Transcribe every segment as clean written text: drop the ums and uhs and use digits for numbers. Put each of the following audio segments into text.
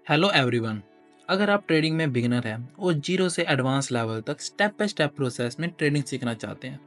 Hello everyone. अगर आप trading में बिगिनर हैं और जीरो से एडवांस लेवल तक स्टेप बाय स्टेप प्रोसेस में ट्रेडिंग सीखना चाहते हैं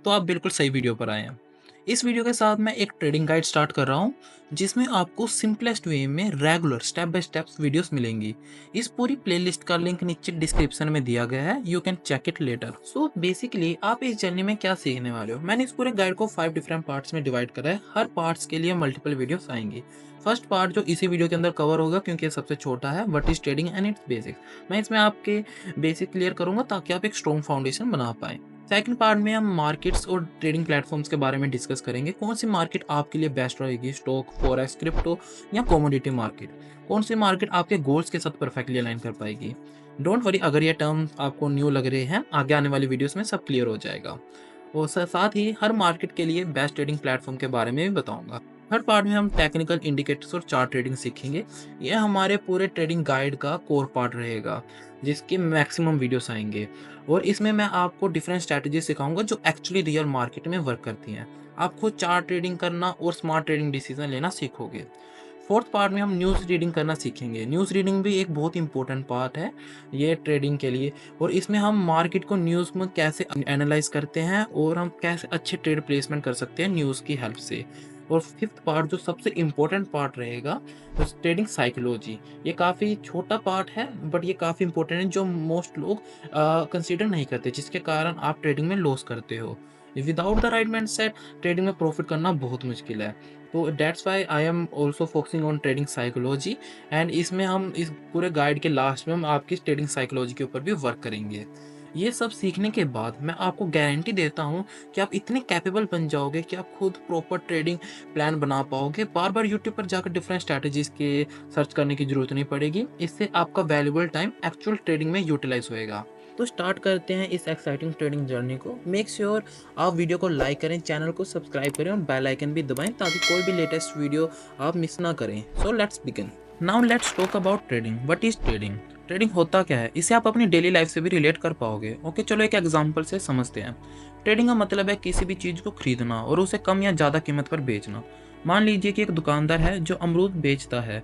तो आप बिल्कुल सही वीडियो पर आए हैं। इस वीडियो के साथ मैं एक ट्रेडिंग गाइड स्टार्ट कर रहा हूं जिसमें आपको सिंपलेस्ट वे में regular step by step videos मिलेंगी। इस पूरी प्लेलिस्ट का लिंक नीचे डिस्क्रिप्शन में दिया गया है, you can check it letter. So basically आप इस जर्नी में क्या सीखने वाले हो, मैंने इस पूरे गाइड को 5 डिफरेंट पार्ट्स में डिवाइड करा है। हर पार्ट्स के लिए मल्टीपल वीडियोस आएंगी। फर्स्ट पार्ट जो इसी वीडियो के अंदर कवर होगा क्योंकि ये सबसे छोटा है, what is trading and it's basics. मैं इसमें आपके बेसिक क्लियर करूंगा ताकि आप एक स्ट्रॉन्ग फाउंडेशन बना पाए। सेकंड पार्ट में हम मार्केट्स और ट्रेडिंग प्लेटफॉर्म्स के बारे में डिस्कस करेंगे। कौन सी मार्केट आपके लिए बेस्ट रहेगी, स्टॉक, फॉरेक्स, क्रिप्टो या कमोडिटी मार्केट। कौन सी मार्केट आपके गोल्स के साथ परफेक्टली अलाइन कर पाएगी। डोंट वरी अगर ये टर्म आपको न्यू लग रहे हैं, आगे आने वाली वीडियोस में सब क्लियर हो जाएगा। और साथ ही हर मार्केट के लिए बेस्ट ट्रेडिंग प्लेटफॉर्म के बारे में भी बताऊंगा। थर्ड पार्ट में हम टेक्निकल इंडिकेटर्स और चार्ट ट्रेडिंग सीखेंगे। ये हमारे पूरे ट्रेडिंग गाइड का कोर पार्ट रहेगा जिसके मैक्सिमम वीडियोस आएंगे। और इसमें मैं आपको डिफरेंट स्ट्रैटेजी सिखाऊंगा जो एक्चुअली रियल मार्केट में वर्क करती हैं। आप खुद चार्ट ट्रेडिंग करना और स्मार्ट ट्रेडिंग डिसीजन लेना सीखोगे। फोर्थ पार्ट में हम न्यूज़ रीडिंग करना सीखेंगे। न्यूज़ रीडिंग भी एक बहुत इंपॉर्टेंट पार्ट है ये ट्रेडिंग के लिए। और इसमें हम मार्केट को न्यूज़ में कैसे एनालाइज करते हैं और हम कैसे अच्छे ट्रेड प्लेसमेंट कर सकते हैं न्यूज़ की हेल्प से। और फिफ्थ पार्ट जो सबसे इम्पोर्टेंट पार्ट रहेगा, तो ट्रेडिंग साइकोलॉजी। ये काफ़ी छोटा पार्ट है बट ये काफ़ी इंपॉर्टेंट है जो मोस्ट लोग कंसीडर नहीं करते, जिसके कारण आप ट्रेडिंग में लॉस करते हो। Without the right mind set trading में प्रॉफिट करना बहुत मुश्किल है। तो that's why I am also focusing on trading psychology. And इसमें हम इस पूरे गाइड के लास्ट में हम आपकी ट्रेडिंग साइकोलॉजी के ऊपर भी वर्क करेंगे। ये सब सीखने के बाद मैं आपको गारंटी देता हूँ कि आप इतने कैपेबल बन जाओगे कि आप खुद प्रॉपर ट्रेडिंग प्लान बना पाओगे। बार बार यूट्यूब पर जाकर डिफरेंट स्ट्रैटेजीज के सर्च करने की जरूरत नहीं पड़ेगी। इससे आपका वैल्यूबल टाइम एक्चुअल ट्रेडिंग में यूटिलाइज होएगा। तो स्टार्ट करते हैं इस एक्साइटिंग ट्रेडिंग जर्नी को। मेक श्योर आप वीडियो को लाइक करें, चैनल को सब्सक्राइब करें और बेल आइकन भी दबाएं ताकि कोई भी लेटेस्ट वीडियो आप मिस ना करें। So let's begin. Now let's talk about trading. What is trading? Trading होता क्या है, इसे आप अपनी डेली लाइफ से भी रिलेट कर पाओगे। ओके चलो एक एग्जांपल से समझते हैं। ट्रेडिंग का मतलब है किसी भी चीज़ को खरीदना और उसे कम या ज़्यादा कीमत पर बेचना। मान लीजिए कि एक दुकानदार है जो अमरूद बेचता है।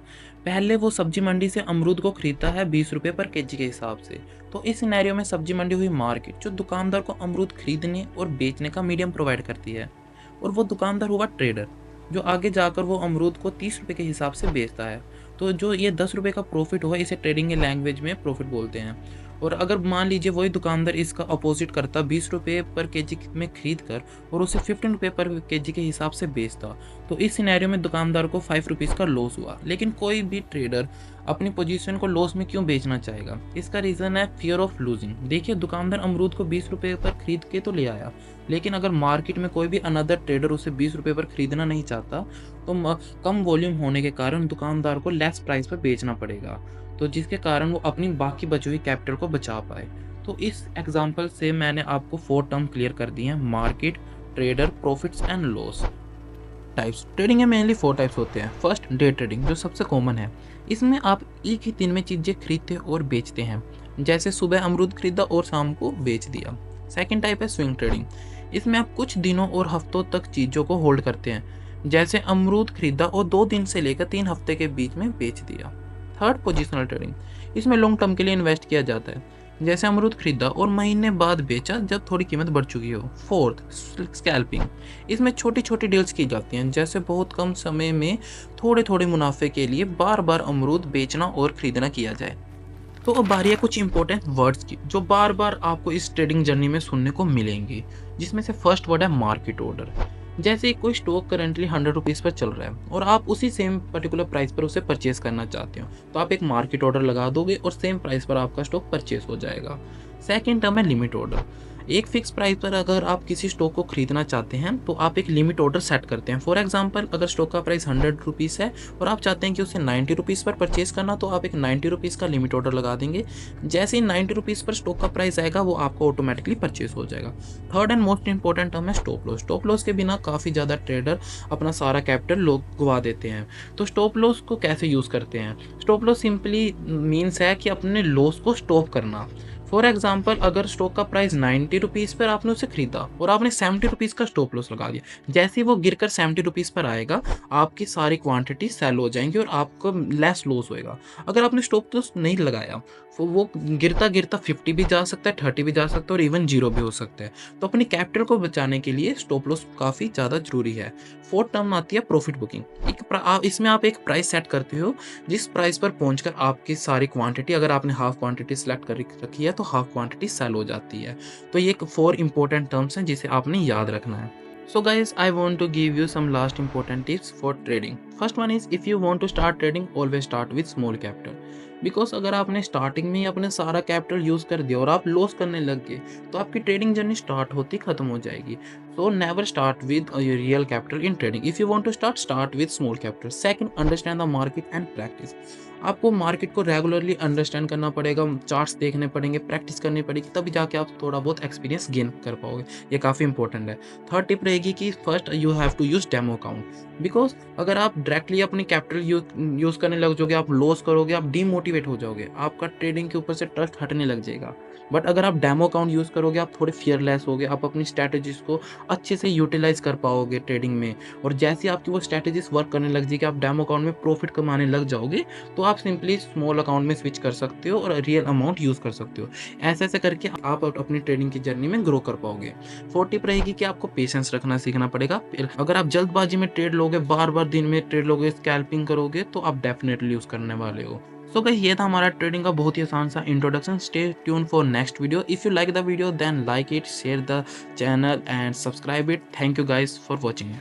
पहले वो सब्जी मंडी से अमरूद को खरीदता है 20 रुपये पर केजी के हिसाब से। तो इस सिनेरियो में सब्जी मंडी हुई मार्केट जो दुकानदार को अमरूद खरीदने और बेचने का मीडियम प्रोवाइड करती है। और वो दुकानदार हुआ ट्रेडर जो आगे जाकर वो अमरूद को 30 रुपये के हिसाब से बेचता है। तो जो ये 10 रुपये का प्रॉफिट हुआ इसे ट्रेडिंग के लैंग्वेज में प्रॉफिट बोलते हैं। और अगर मान लीजिए वही दुकानदार इसका अपोजिट करता, 20 रुपये पर केजी में खरीद कर और उसे 15 रुपये पर केजी के हिसाब से बेचता, तो इस सिनेरियो में दुकानदार को 5 रुपीज़ का लॉस हुआ। लेकिन कोई भी ट्रेडर अपनी पोजीशन को लॉस में क्यों बेचना चाहेगा? इसका रीज़न है फियर ऑफ लूजिंग। देखिए दुकानदार अमरूद को 20 रुपये पर खरीद के तो ले आया, लेकिन अगर मार्केट में कोई भी अनदर ट्रेडर उसे 20 रुपये पर खरीदना नहीं चाहता तो कम वॉल्यूम होने के कारण दुकानदार को लेस प्राइस पर बेचना पड़ेगा, तो जिसके कारण वो अपनी बाकी बची हुई कैपिटल को बचा पाए। तो इस एग्जांपल से मैंने आपको 4 टर्म क्लियर कर दिए हैं: market, trader, profits and loss. Types trading में मेनली 4 टाइप्स होते हैं। फर्स्ट डे ट्रेडिंग जो सबसे कॉमन है। इसमें आप एक ही दिन में चीज़ें खरीदते और बेचते हैं, जैसे सुबह अमरूद खरीदा और शाम को बेच दिया। सेकंड टाइप है स्विंग ट्रेडिंग। इसमें आप कुछ दिनों और हफ्तों तक चीज़ों को होल्ड करते हैं, जैसे अमरूद खरीदा और 2 दिन से लेकर 3 हफ्ते के बीच में बेच दिया। Third positional trading. इसमें लॉन्ग टर्म के लिए इन्वेस्ट किया जाता है, जैसे अमरूद खरीदा और महीने बाद बेचा जब थोड़ी कीमत बढ़ चुकी हो। Fourth scalping. इसमें छोटी छोटी डील्स की जाती हैं, जैसे बहुत कम समय में थोड़े थोड़े मुनाफे के लिए बार बार अमरूद बेचना और खरीदना किया जाए। तो अब बारी है कुछ इंपॉर्टेंट वर्ड्स की जो बार बार आपको इस ट्रेडिंग जर्नी में सुनने को मिलेंगे, जिसमें से फर्स्ट वर्ड है मार्केट ऑर्डर। जैसे कोई स्टॉक करंटली 100 रुपीज़ पर चल रहा है और आप उसी सेम पर्टिकुलर प्राइस पर उसे परचेज करना चाहते हो, तो आप एक मार्केट ऑर्डर लगा दोगे और सेम प्राइस पर आपका स्टॉक परचेज हो जाएगा। सेकेंड टर्म है लिमिट ऑर्डर। एक फिक्स प्राइस पर अगर आप किसी स्टॉक को खरीदना चाहते हैं तो आप एक लिमिट ऑर्डर सेट करते हैं। फॉर एग्जांपल अगर स्टॉक का प्राइस 100 रुपीज़ है और आप चाहते हैं कि उसे 90 रुपीज़ पर परचेज करना, तो आप एक 90 रुपीज़ का लिमिट ऑर्डर लगा देंगे। जैसे ही 90 रुपीज़ पर स्टॉक का प्राइस आएगा वो आपको ऑटोमेटिकली परचेज हो जाएगा। Third and most important term है स्टॉप लॉस। स्टॉप लॉस के बिना काफ़ी ज़्यादा ट्रेडर अपना सारा कैपिटल लोग गवा देते हैं। तो स्टॉप लॉस को कैसे यूज़ करते हैं? स्टॉप लॉस सिंपली मीन्स है कि अपने लॉस को स्टॉप करना। फॉर एग्जाम्पल अगर स्टॉक का प्राइस 90 रुपीज़ पर आपने उसे खरीदा और आपने 70 रुपीज़ का स्टॉप लॉस लगा दिया, जैसे ही वो गिरकर 70 रुपीज़ पर आएगा, आपकी सारी क्वांटिटी सेल हो जाएंगी और आपको लेस लॉस होएगा। अगर आपने स्टॉप लॉस नहीं लगाया, वो गिरता गिरता 50 भी जा सकता है, 30 भी जा सकता है और इवन जीरो भी हो सकता है। तो अपनी कैपिटल को बचाने के लिए स्टॉप लॉस काफ़ी ज़्यादा जरूरी है। फोर्थ टर्म आती है प्रॉफिट बुकिंग। इसमें आप एक प्राइस सेट करते हो, जिस प्राइस पर पहुंचकर आपकी सारी क्वांटिटी, अगर आपने हाफ क्वांटिटी सेलेक्ट कर रखी है तो हाफ क्वांटिटी सेल हो जाती है। तो ये 4 इंपॉर्टेंट टर्म्स हैं जिसे आपने याद रखना है। So guys, I want to give you some last important tips for trading. First one is, if you want to start trading, always start with small capital. Because अगर आपने स्टार्टिंग में ही अपने सारा कैपिटल यूज कर दिया और आप loss करने लग गए, तो आपकी ट्रेडिंग जर्नी स्टार्ट होती खत्म हो जाएगी। So never start with real capital in trading. If you want to start with small capital. Second, understand the market and practice. आपको मार्केट को रेगुलरली अंडरस्टैंड करना पड़ेगा, चार्ट्स देखने पड़ेंगे, प्रैक्टिस करनी पड़ेगी, तभी जाके आप थोड़ा बहुत एक्सपीरियंस गेन कर पाओगे। ये काफ़ी इंपॉर्टेंट है। थर्ड टिप रहेगी कि first you have to use demo account. Because अगर आप डायरेक्टली अपनी कैपिटल यूज करने लग जाओगे, आप लॉस करोगे, आप डीमोटिवेट हो जाओगे, आपका ट्रेडिंग के ऊपर से ट्रस्ट हटने लग जाएगा। बट अगर आप डेमो अकाउंट यूज करोगे, आप थोड़े फियरलेस होगे, आप अपनी स्ट्रैटेजीज को अच्छे से यूटिलाइज कर पाओगे ट्रेडिंग में। और जैसे आपकी वो स्ट्रैटेजीज वर्क करने लग जाएगी, आप डेमो अकाउंट में प्रॉफिट कमाने लग जाओगे, तो आप सिंपली स्मॉल अकाउंट में स्विच कर सकते हो और रियल अमाउंट यूज कर सकते हो। ऐसे ऐसे करके आप अपनी ट्रेडिंग की जर्नी में ग्रो कर पाओगे। फोर्थ टिप रहेगी कि आपको पेशेंस रखना सीखना पड़ेगा। अगर आप जल्दबाजी में ट्रेड लोगे, बार बार दिन में ट्रेड लोगे, स्कैल्पिंग करोगे, तो आप डेफिनेटली यूज करने वाले हो। सो गाइस, ये था हमारा ट्रेडिंग का बहुत ही आसान सा introduction. Stay tune for next video. If you like the video then like it, share the channel and subscribe it. Thank you guys for watching.